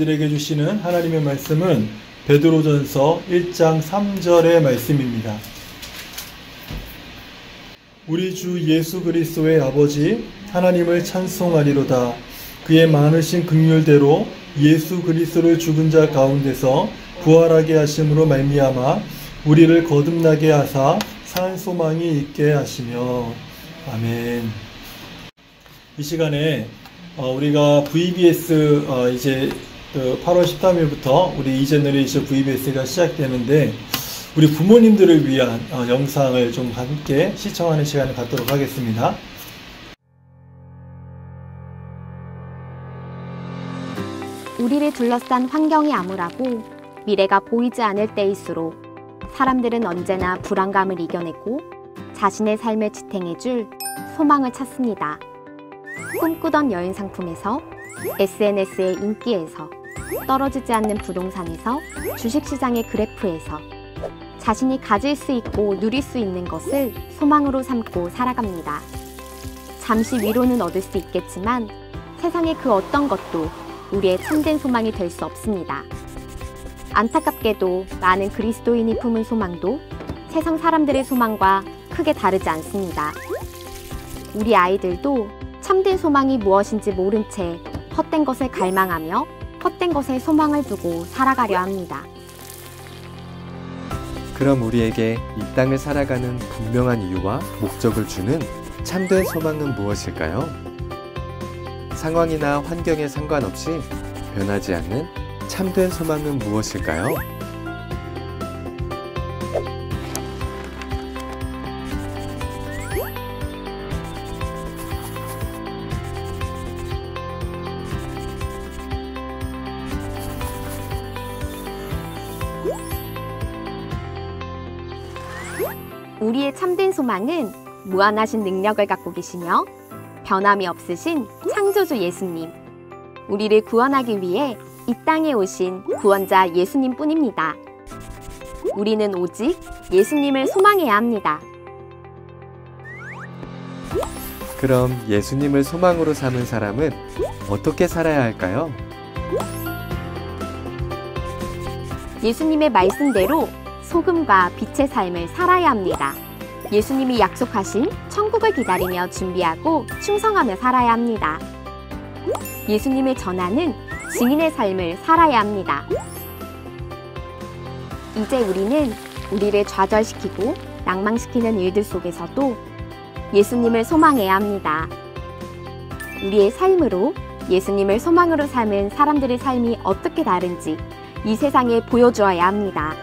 우리들에게 주시는 하나님의 말씀은 베드로전서 1장 3절의 말씀입니다. 우리 주 예수 그리스도의 아버지 하나님을 찬송하리로다. 그의 많으신 긍휼대로 예수 그리스도를 죽은 자 가운데서 부활하게 하심으로 말미암아 우리를 거듭나게 하사 산 소망이 있게 하시며. 아멘. 이 시간에 우리가 VBS 이제 8월 13일부터 우리 이제너레이션 VBS가 시작되는데 우리 부모님들을 위한 영상을 좀 함께 시청하는 시간을 갖도록 하겠습니다. 우리를 둘러싼 환경이 암울하고 미래가 보이지 않을 때일수록 사람들은 언제나 불안감을 이겨내고 자신의 삶을 지탱해줄 소망을 찾습니다. 꿈꾸던 여행 상품에서, SNS의 인기에서, 떨어지지 않는 부동산에서, 주식시장의 그래프에서 자신이 가질 수 있고 누릴 수 있는 것을 소망으로 삼고 살아갑니다. 잠시 위로는 얻을 수 있겠지만 세상의 그 어떤 것도 우리의 참된 소망이 될 수 없습니다. 안타깝게도 많은 그리스도인이 품은 소망도 세상 사람들의 소망과 크게 다르지 않습니다. 우리 아이들도 참된 소망이 무엇인지 모른 채 헛된 것을 갈망하며 헛된 것에 소망을 두고 살아가려 합니다. 그럼 우리에게 이 땅을 살아가는 분명한 이유와 목적을 주는 참된 소망은 무엇일까요? 상황이나 환경에 상관없이 변하지 않는 참된 소망은 무엇일까요? 우리의 참된 소망은 무한하신 능력을 갖고 계시며 변함이 없으신 창조주 예수님, 우리를 구원하기 위해 이 땅에 오신 구원자 예수님 뿐입니다. 우리는 오직 예수님을 소망해야 합니다. 그럼 예수님을 소망으로 삼은 사람은 어떻게 살아야 할까요? 예수님의 말씀대로 소금과 빛의 삶을 살아야 합니다. 예수님이 약속하신 천국을 기다리며 준비하고 충성하며 살아야 합니다. 예수님을 전하는 증인의 삶을 살아야 합니다. 이제 우리는 우리를 좌절시키고 낭망시키는 일들 속에서도 예수님을 소망해야 합니다. 우리의 삶으로 예수님을 소망으로 삼은 사람들의 삶이 어떻게 다른지 이 세상에 보여주어야 합니다.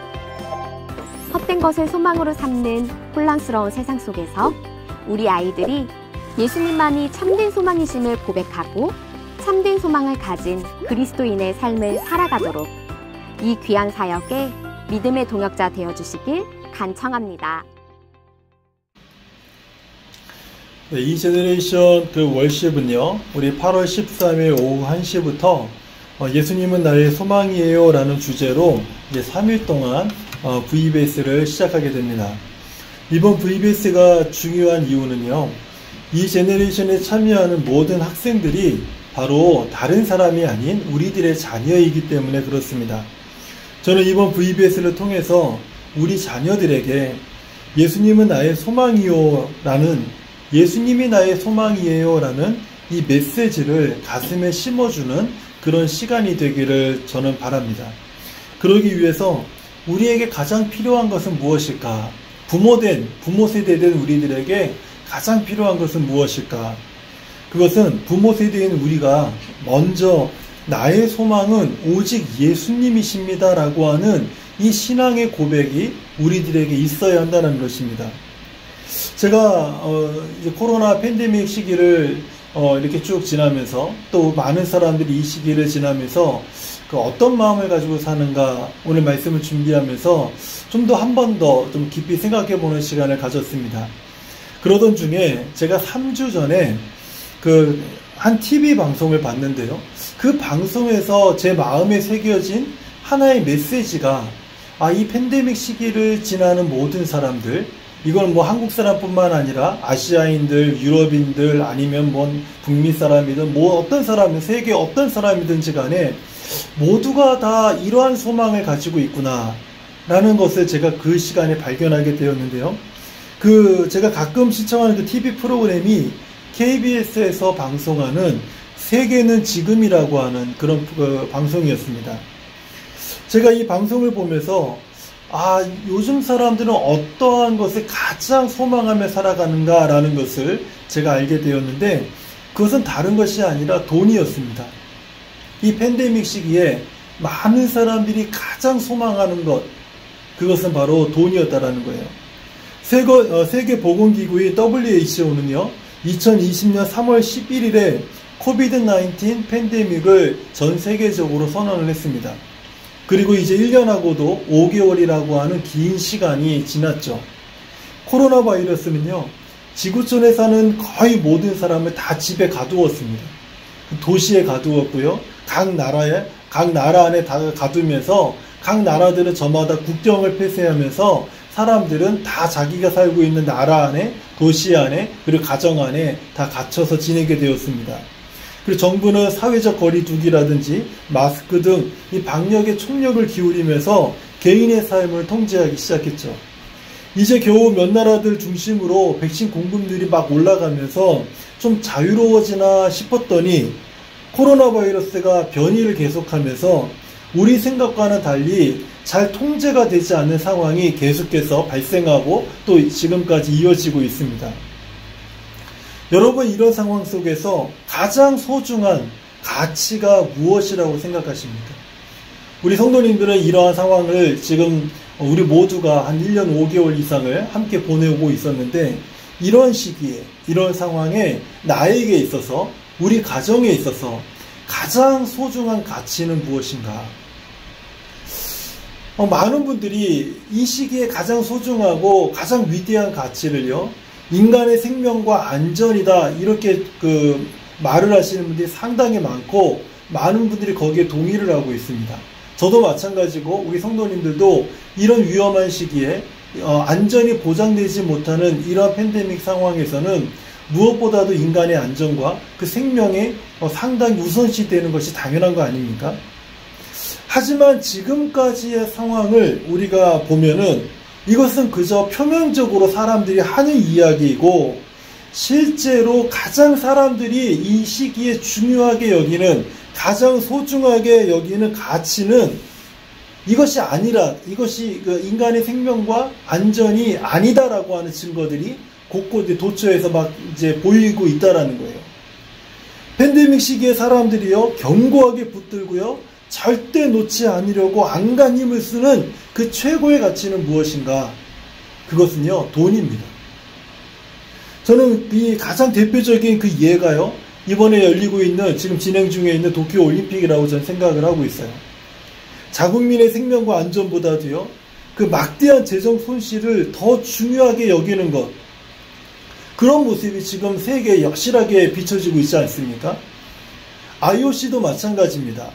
헛된 것을 소망으로 삼는 혼란스러운 세상 속에서 우리 아이들이 예수님만이 참된 소망이심을 고백하고 참된 소망을 가진 그리스도인의 삶을 살아가도록 이 귀한 사역에 믿음의 동역자 되어주시길 간청합니다. 네, 이 제너레이션 월십은요, 우리 8월 13일 오후 1시부터 예수님은 나의 소망이에요 라는 주제로 이제 3일 동안 VBS를 시작하게 됩니다. 이번 VBS가 중요한 이유는요, 이 제너레이션에 참여하는 모든 학생들이 바로 다른 사람이 아닌 우리들의 자녀이기 때문에 그렇습니다. 저는 이번 VBS를 통해서 우리 자녀들에게 예수님은 나의 소망이요 라는, 예수님이 나의 소망이에요 라는 이 메시지를 가슴에 심어주는 그런 시간이 되기를 저는 바랍니다. 그러기 위해서 우리에게 가장 필요한 것은 무엇일까? 부모 세대된 우리들에게 가장 필요한 것은 무엇일까? 그것은 부모 세대인 우리가 먼저 나의 소망은 오직 예수님이십니다 라고 하는 이 신앙의 고백이 우리들에게 있어야 한다는 것입니다. 제가 이제 코로나 팬데믹 시기를 이렇게 쭉 지나면서 또 많은 사람들이 이 시기를 지나면서 그 어떤 마음을 가지고 사는가 오늘 말씀을 준비하면서 좀 더 한 번 더 좀 깊이 생각해 보는 시간을 가졌습니다. 그러던 중에 제가 3주 전에 한 TV 방송을 봤는데요. 그 방송에서 제 마음에 새겨진 하나의 메시지가 이 팬데믹 시기를 지나는 모든 사람들, 이건 뭐 한국 사람뿐만 아니라 아시아인들, 유럽인들, 아니면 뭐 북미 사람이든 뭐 어떤 사람이든 세계 어떤 사람이든지 간에 모두가 다 이러한 소망을 가지고 있구나 라는 것을 제가 그 시간에 발견하게 되었는데요. 제가 가끔 시청하는 그 TV 프로그램이 KBS에서 방송하는 세계는 지금이라고 하는 그런 방송이었습니다. 제가 이 방송을 보면서 요즘 사람들은 어떠한 것을 가장 소망하며 살아가는가 라는 것을 제가 알게 되었는데, 그것은 다른 것이 아니라 돈이었습니다. 이 팬데믹 시기에 많은 사람들이 가장 소망하는 것, 그것은 바로 돈이었다라는 거예요. 세계보건기구의 WHO는요, 2020년 3월 11일에 코비드-19 팬데믹을 전 세계적으로 선언을 했습니다. 그리고 이제 1년하고도 5개월이라고 하는 긴 시간이 지났죠. 코로나 바이러스는요, 지구촌에 사는 거의 모든 사람을 다 집에 가두었습니다. 도시에 가두었고요. 각 나라 안에 다 가두면서 각 나라들은 저마다 국경을 폐쇄하면서 사람들은 다 자기가 살고 있는 나라 안에, 도시 안에, 그리고 가정 안에 다 갇혀서 지내게 되었습니다. 그리고 정부는 사회적 거리 두기라든지 마스크 등 이 방역에 총력을 기울이면서 개인의 삶을 통제하기 시작했죠. 이제 겨우 몇 나라들 중심으로 백신 공급률이 막 올라가면서 좀 자유로워지나 싶었더니 코로나 바이러스가 변이를 계속하면서 우리 생각과는 달리 잘 통제가 되지 않는 상황이 계속해서 발생하고 또 지금까지 이어지고 있습니다. 여러분, 이런 상황 속에서 가장 소중한 가치가 무엇이라고 생각하십니까? 우리 성도님들은 이러한 상황을 지금 우리 모두가 한 1년 5개월 이상을 함께 보내고 있었는데, 이런 시기에, 이런 상황에 나에게 있어서, 우리 가정에 있어서 가장 소중한 가치는 무엇인가? 많은 분들이 이 시기에 가장 소중하고 가장 위대한 가치를요, 인간의 생명과 안전이다, 이렇게 말을 하시는 분들이 상당히 많고, 많은 분들이 거기에 동의를 하고 있습니다. 저도 마찬가지고 우리 성도님들도 이런 위험한 시기에 안전이 보장되지 못하는 이러한 팬데믹 상황에서는 무엇보다도 인간의 안전과 그 생명에 상당히 우선시 되는 것이 당연한 거 아닙니까? 하지만 지금까지의 상황을 우리가 보면은 이것은 그저 표면적으로 사람들이 하는 이야기이고, 실제로 가장 사람들이 이 시기에 중요하게 여기는, 가장 소중하게 여기는 가치는 이것이 아니라, 이것이 인간의 생명과 안전이 아니다라고 하는 증거들이 곳곳에 도처에서 막 이제 보이고 있다라는 거예요. 팬데믹 시기에 사람들이요, 견고하게 붙들고요, 절대 놓지 않으려고 안간 힘을 쓰는 그 최고의 가치는 무엇인가? 그것은요, 돈입니다. 저는 이 가장 대표적인 그 예가요, 이번에 열리고 있는, 지금 진행 중에 있는 도쿄 올림픽이라고 저는 생각을 하고 있어요. 자국민의 생명과 안전보다도요, 그 막대한 재정 손실을 더 중요하게 여기는 것, 그런 모습이 지금 세계에 여실하게 비춰지고 있지 않습니까? IOC도 마찬가지입니다.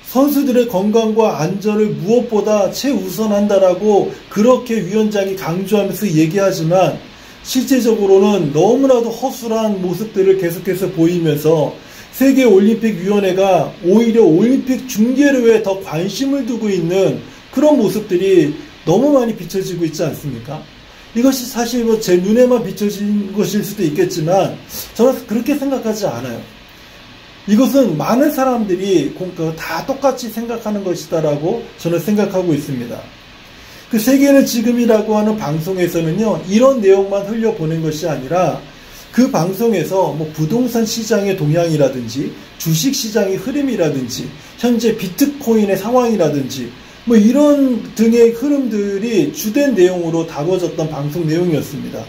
선수들의 건강과 안전을 무엇보다 최우선한다라고 그렇게 위원장이 강조하면서 얘기하지만, 실제적으로는 너무나도 허술한 모습들을 계속해서 보이면서 세계올림픽위원회가 오히려 올림픽 중계료에 더 관심을 두고 있는 그런 모습들이 너무 많이 비춰지고 있지 않습니까? 이것이 사실 제 눈에만 비춰진 것일 수도 있겠지만, 저는 그렇게 생각하지 않아요. 이것은 많은 사람들이 다 똑같이 생각하는 것이다라고 저는 생각하고 있습니다. 그 세계는 지금이라고 하는 방송에서는요, 이런 내용만 흘려보낸 것이 아니라 그 방송에서 뭐 부동산 시장의 동향이라든지 주식 시장의 흐름이라든지 현재 비트코인의 상황이라든지 뭐 이런 등의 흐름들이 주된 내용으로 다뤄졌던 방송 내용이었습니다.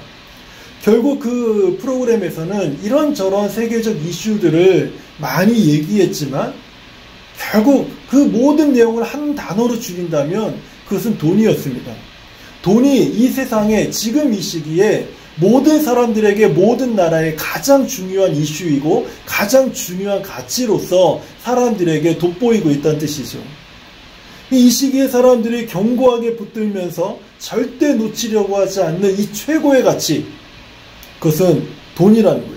결국 그 프로그램에서는 이런저런 세계적 이슈들을 많이 얘기했지만, 결국 그 모든 내용을 한 단어로 줄인다면 그것은 돈이었습니다. 돈이 이 세상에 지금 이 시기에 모든 사람들에게, 모든 나라의 가장 중요한 이슈이고 가장 중요한 가치로서 사람들에게 돋보이고 있다는 뜻이죠. 이 시기에 사람들이 견고하게 붙들면서 절대 놓치려고 하지 않는 이 최고의 가치, 그것은 돈이라는 거예요.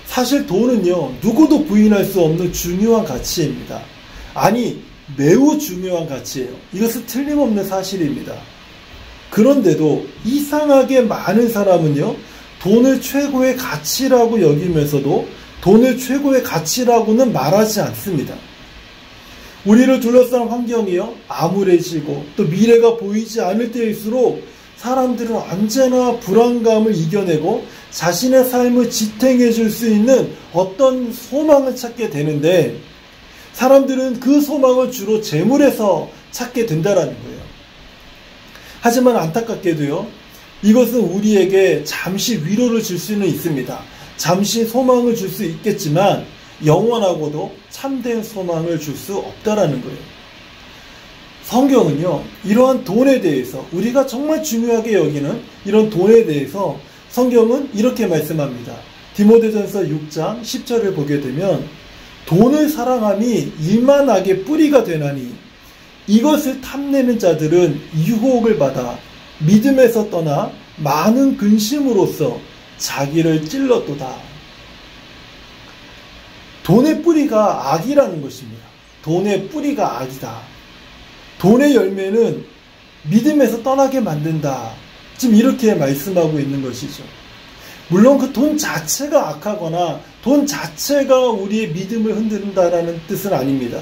사실 돈은요, 누구도 부인할 수 없는 중요한 가치입니다. 아니, 매우 중요한 가치예요. 이것은 틀림없는 사실입니다. 그런데도 이상하게 많은 사람은요, 돈을 최고의 가치라고 여기면서도 돈을 최고의 가치라고는 말하지 않습니다. 우리를 둘러싼 환경이요, 암울해지고 또 미래가 보이지 않을 때일수록 사람들은 언제나 불안감을 이겨내고 자신의 삶을 지탱해 줄 수 있는 어떤 소망을 찾게 되는데, 사람들은 그 소망을 주로 재물에서 찾게 된다라는 거예요. 하지만 안타깝게도요, 이것은 우리에게 잠시 위로를 줄 수는 있습니다. 잠시 소망을 줄 수 있겠지만 영원하고도 참된 소망을 줄 수 없다라는 거예요. 성경은요, 이러한 돈에 대해서, 우리가 정말 중요하게 여기는 이런 돈에 대해서 성경은 이렇게 말씀합니다. 디모데전서 6장 10절을 보게 되면, 돈을 사랑함이 일만 악의 뿌리가 되나니 이것을 탐내는 자들은 유혹을 받아 믿음에서 떠나 많은 근심으로써 자기를 찔렀도다. 돈의 뿌리가 악이라는 것입니다. 돈의 뿌리가 악이다. 돈의 열매는 믿음에서 떠나게 만든다. 지금 이렇게 말씀하고 있는 것이죠. 물론 그 돈 자체가 악하거나 돈 자체가 우리의 믿음을 흔든다라는 뜻은 아닙니다.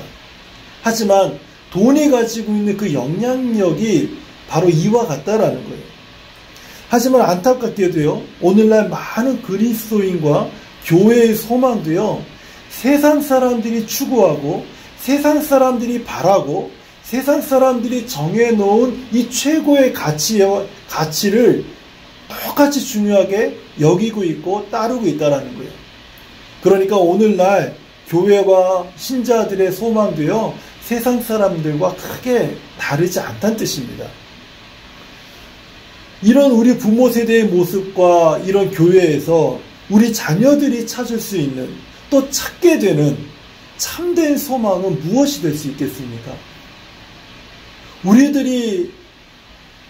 하지만 돈이 가지고 있는 그 영향력이 바로 이와 같다라는 거예요. 하지만 안타깝게도요, 오늘날 많은 그리스도인과 교회의 소망도요, 세상 사람들이 추구하고 세상 사람들이 바라고 세상 사람들이 정해놓은 이 최고의 가치를 똑같이 중요하게 여기고 있고 따르고 있다는 거예요. 그러니까 오늘날 교회와 신자들의 소망도요, 세상 사람들과 크게 다르지 않다는 뜻입니다. 이런 우리 부모 세대의 모습과 이런 교회에서 우리 자녀들이 찾을 수 있는, 또 찾게 되는 참된 소망은 무엇이 될 수 있겠습니까? 우리들이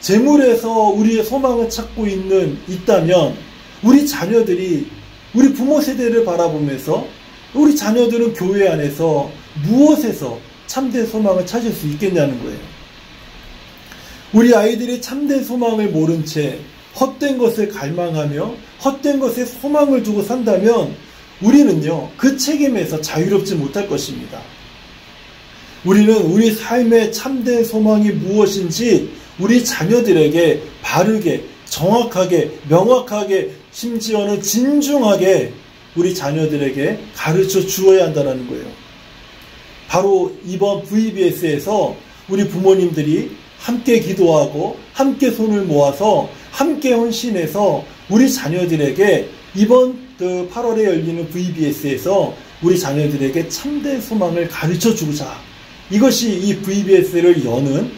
재물에서 우리의 소망을 찾고 있다면 우리 자녀들이 우리 부모 세대를 바라보면서 우리 자녀들은 교회 안에서 무엇에서 참된 소망을 찾을 수 있겠냐는 거예요. 우리 아이들이 참된 소망을 모른 채 헛된 것을 갈망하며 헛된 것에 소망을 두고 산다면 우리는요, 그 책임에서 자유롭지 못할 것입니다. 우리는 우리 삶의 참된 소망이 무엇인지 우리 자녀들에게 바르게, 정확하게, 명확하게, 심지어는 진중하게 우리 자녀들에게 가르쳐 주어야 한다는 거예요. 바로 이번 VBS에서 우리 부모님들이 함께 기도하고 함께 손을 모아서 함께 헌신해서 우리 자녀들에게 이번 8월에 열리는 VBS에서 우리 자녀들에게 참된 소망을 가르쳐 주자. 이것이 이 VBS를 여는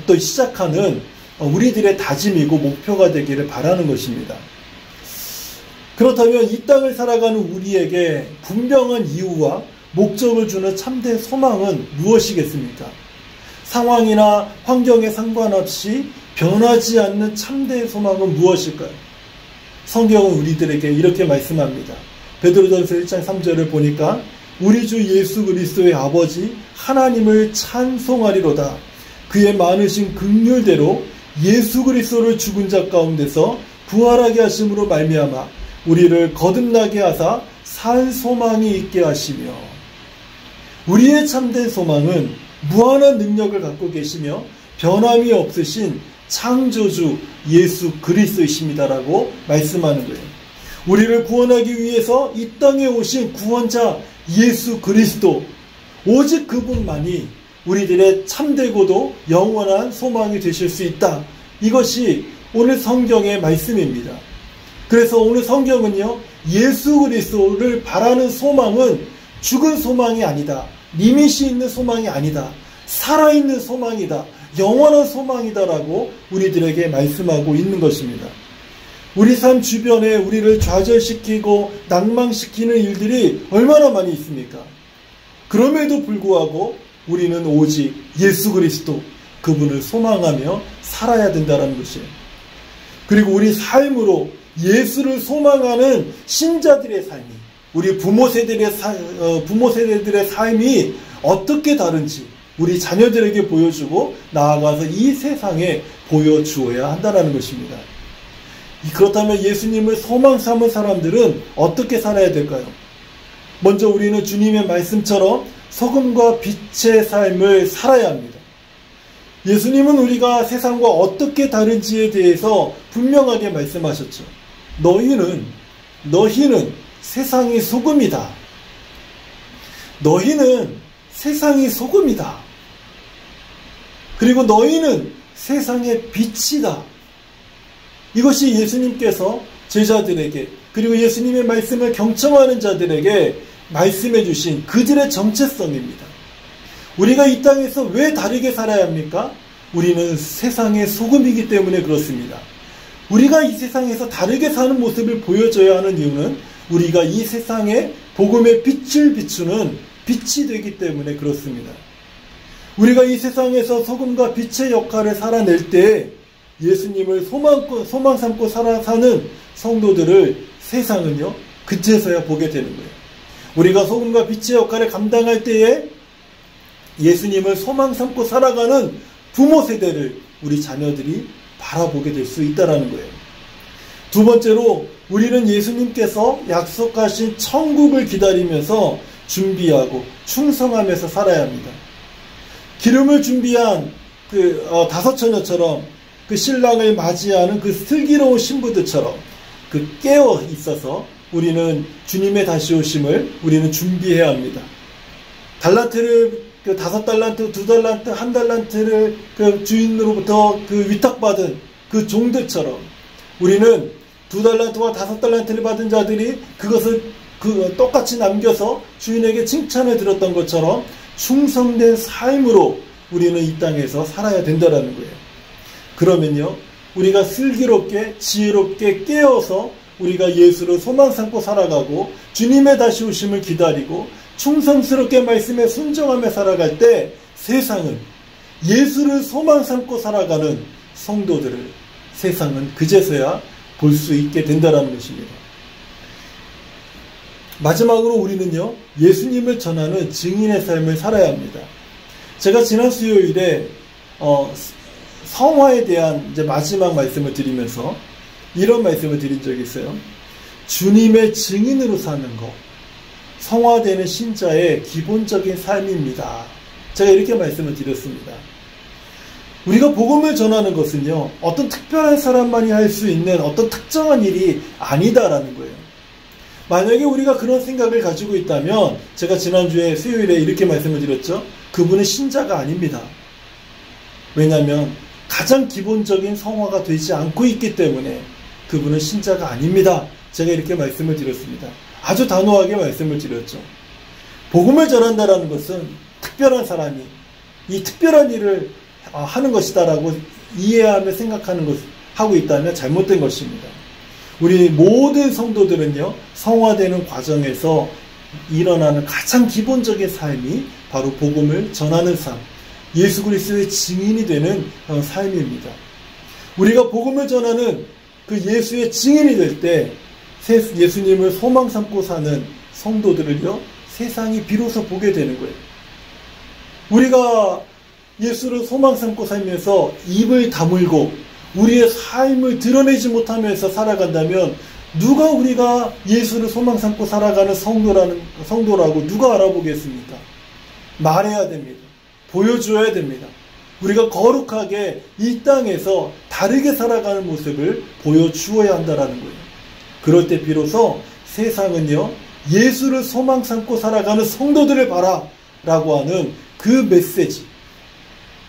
또 시작하는 우리들의 다짐이고 목표가 되기를 바라는 것입니다. 그렇다면 이 땅을 살아가는 우리에게 분명한 이유와 목적을 주는 참된 소망은 무엇이겠습니까? 상황이나 환경에 상관없이 변하지 않는 참된 소망은 무엇일까요? 성경은 우리들에게 이렇게 말씀합니다. 베드로전서 1장 3절을 보니까 우리 주 예수 그리스도의 아버지 하나님을 찬송하리로다. 그의 많으신 긍휼대로 예수 그리스도를 죽은 자 가운데서 부활하게 하심으로 말미암아 우리를 거듭나게 하사 산 소망이 있게 하시며, 우리의 참된 소망은 무한한 능력을 갖고 계시며 변함이 없으신 창조주 예수 그리스도이십니다라고 말씀하는 거예요. 우리를 구원하기 위해서 이 땅에 오신 구원자 예수 그리스도, 오직 그분만이 우리들의 참되고도 영원한 소망이 되실 수 있다. 이것이 오늘 성경의 말씀입니다. 그래서 오늘 성경은요, 예수 그리스도를 바라는 소망은 죽은 소망이 아니다. 리밋이 있는 소망이 아니다. 살아있는 소망이다. 영원한 소망이다라고 우리들에게 말씀하고 있는 것입니다. 우리 삶 주변에 우리를 좌절시키고 낭망시키는 일들이 얼마나 많이 있습니까? 그럼에도 불구하고 우리는 오직 예수 그리스도 그분을 소망하며 살아야 된다는 것이에요. 그리고 우리 삶으로 예수를 소망하는 신자들의 삶이, 우리 부모 세대들의 삶이 어떻게 다른지 우리 자녀들에게 보여주고 나아가서 이 세상에 보여주어야 한다는 것입니다. 그렇다면 예수님을 소망 삼은 사람들은 어떻게 살아야 될까요? 먼저 우리는 주님의 말씀처럼 소금과 빛의 삶을 살아야 합니다. 예수님은 우리가 세상과 어떻게 다른지에 대해서 분명하게 말씀하셨죠. 너희는 세상의 소금이다. 너희는 세상의 소금이다. 그리고 너희는 세상의 빛이다. 이것이 예수님께서 제자들에게, 그리고 예수님의 말씀을 경청하는 자들에게 말씀해 주신 그들의 정체성입니다. 우리가 이 땅에서 왜 다르게 살아야 합니까? 우리는 세상의 소금이기 때문에 그렇습니다. 우리가 이 세상에서 다르게 사는 모습을 보여줘야 하는 이유는 우리가 이 세상에 복음의 빛을 비추는 빛이 되기 때문에 그렇습니다. 우리가 이 세상에서 소금과 빛의 역할을 살아낼 때 예수님을 소망 삼고 사는 성도들을 세상은요, 그제서야 보게 되는 거예요. 우리가 소금과 빛의 역할을 감당할 때에 예수님을 소망 삼고 살아가는 부모 세대를 우리 자녀들이 바라보게 될 수 있다는 거예요. 두 번째로 우리는 예수님께서 약속하신 천국을 기다리면서 준비하고 충성하면서 살아야 합니다. 기름을 준비한 다섯 처녀처럼 그 신랑을 맞이하는 그 슬기로운 신부들처럼 깨어 있어서 우리는 주님의 다시 오심을 우리는 준비해야 합니다. 달란트를 5달란트, 2달란트, 1달란트를 그 주인으로부터 위탁받은 그 종들처럼 우리는 2달란트와 5달란트를 받은 자들이 그것을 똑같이 남겨서 주인에게 칭찬을 들었던 것처럼 충성된 삶으로 우리는 이 땅에서 살아야 된다는 거예요. 그러면요, 우리가 슬기롭게 지혜롭게 깨어서 우리가 예수를 소망 삼고 살아가고 주님의 다시 오심을 기다리고 충성스럽게 말씀에 순종하며 살아갈 때 세상은 예수를 소망 삼고 살아가는 성도들을 세상은 그제서야 볼 수 있게 된다는 것입니다. 마지막으로 우리는요, 예수님을 전하는 증인의 삶을 살아야 합니다. 제가 지난 수요일에 성화에 대한 이제 마지막 말씀을 드리면서 이런 말씀을 드린 적이 있어요. 주님의 증인으로 사는 것, 성화되는 신자의 기본적인 삶입니다. 제가 이렇게 말씀을 드렸습니다. 우리가 복음을 전하는 것은요, 어떤 특별한 사람만이 할 수 있는 어떤 특정한 일이 아니다라는 거예요. 만약에 우리가 그런 생각을 가지고 있다면 제가 지난주에 수요일에 이렇게 말씀을 드렸죠. 그분은 신자가 아닙니다. 왜냐하면 가장 기본적인 성화가 되지 않고 있기 때문에 그분은 신자가 아닙니다. 제가 이렇게 말씀을 드렸습니다. 아주 단호하게 말씀을 드렸죠. 복음을 전한다라는 것은 특별한 사람이 이 특별한 일을 하는 것이다라고 이해하며 생각하는 것 하고 있다면 잘못된 것입니다. 우리 모든 성도들은요, 성화되는 과정에서 일어나는 가장 기본적인 삶이 바로 복음을 전하는 삶, 예수 그리스도의 증인이 되는 삶입니다. 우리가 복음을 전하는 그 예수의 증인이 될 때 예수님을 소망 삼고 사는 성도들을요, 세상이 비로소 보게 되는 거예요. 우리가 예수를 소망 삼고 살면서 입을 다물고 우리의 삶을 드러내지 못하면서 살아간다면 누가 우리가 예수를 소망 삼고 살아가는 성도라고 누가 알아보겠습니까? 말해야 됩니다. 보여줘야 됩니다. 우리가 거룩하게 이 땅에서 다르게 살아가는 모습을 보여주어야 한다는 거예요. 그럴 때 비로소 세상은요, 예수를 소망 삼고 살아가는 성도들을 봐라 라고 하는 그 메시지,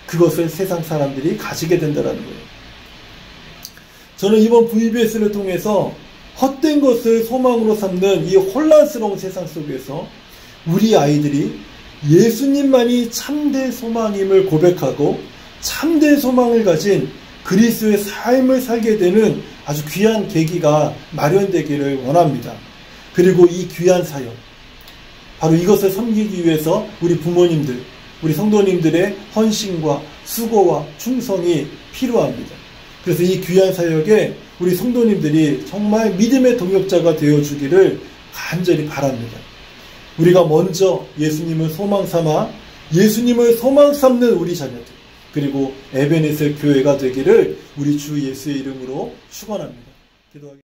그것을 세상 사람들이 가지게 된다는 거예요. 저는 이번 VBS를 통해서 헛된 것을 소망으로 삼는 이 혼란스러운 세상 속에서 우리 아이들이 예수님만이 참된 소망임을 고백하고 참된 소망을 가진 그리스도의 삶을 살게 되는 아주 귀한 계기가 마련되기를 원합니다. 그리고 이 귀한 사역, 바로 이것을 섬기기 위해서 우리 부모님들, 우리 성도님들의 헌신과 수고와 충성이 필요합니다. 그래서 이 귀한 사역에 우리 성도님들이 정말 믿음의 동역자가 되어주기를 간절히 바랍니다. 우리가 먼저 예수님을 소망 삼아 예수님을 소망 삼는 우리 자녀들, 그리고 에베네셀 교회가 되기를 우리 주 예수의 이름으로 축원합니다. 기도하겠습니다.